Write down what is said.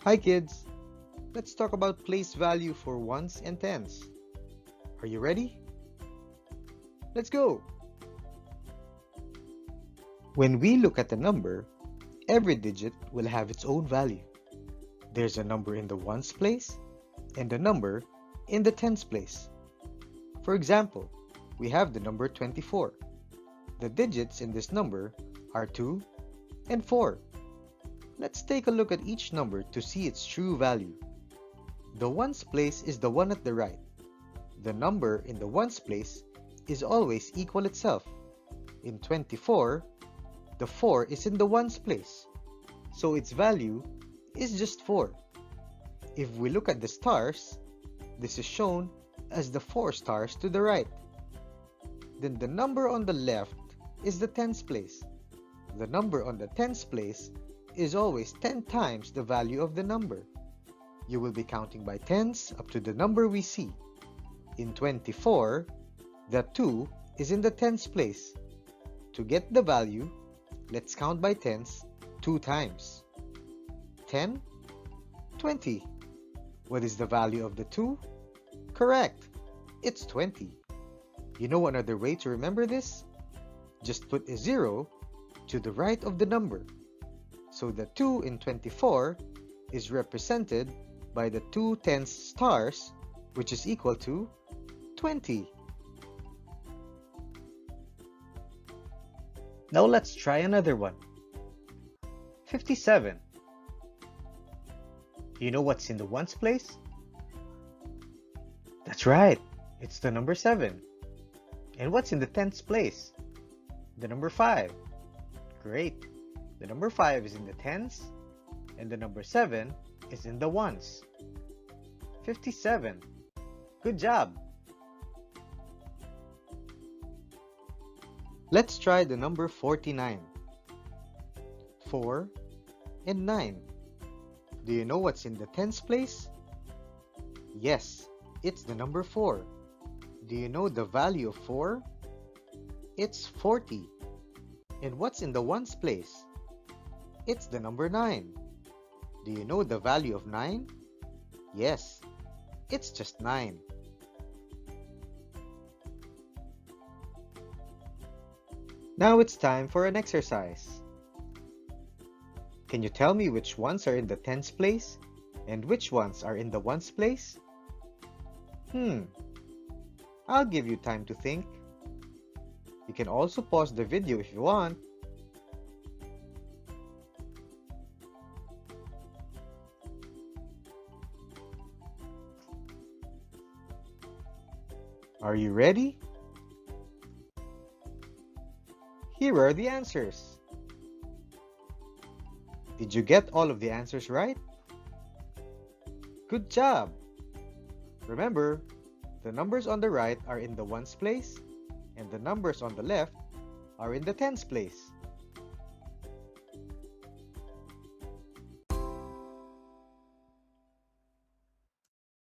Hi kids! Let's talk about place value for ones and tens. Are you ready? Let's go! When we look at a number, every digit will have its own value. There's a number in the ones place and a number in the tens place. For example, we have the number 24. The digits in this number are 2 and 4. Let's take a look at each number to see its true value. The ones place is the one at the right. The number in the ones place is always equal itself. In 24, the 4 is in the ones place, so its value is just 4. If we look at the stars, this is shown as the 4 stars to the right. Then the number on the left is the tens place. The number on the tens place is always 10 times the value of the number. You will be counting by tens up to the number we see. In 24, the 2 is in the tens place. To get the value, let's count by tens 2 times. 10, 20. What is the value of the 2? Correct! It's 20. You know another way to remember this? Just put a 0 to the right of the number. So the 2 in 24 is represented by the 2 tens stars, which is equal to 20. Now let's try another one. 57. You know what's in the ones place? That's right, it's the number 7. And what's in the tens place? The number 5. Great! The number 5 is in the tens, and the number 7 is in the ones. 57. Good job! Let's try the number 49. 4 and 9. Do you know what's in the tens place? Yes, it's the number 4. Do you know the value of 4? It's 40. And what's in the ones place? It's the number 9. Do you know the value of 9? Yes, it's just 9. Now it's time for an exercise. Can you tell me which ones are in the tens place and which ones are in the ones place? I'll give you time to think. You can also pause the video if you want. Are you ready? Here are the answers. Did you get all of the answers right? Good job! Remember, the numbers on the right are in the ones place, and the numbers on the left are in the tens place.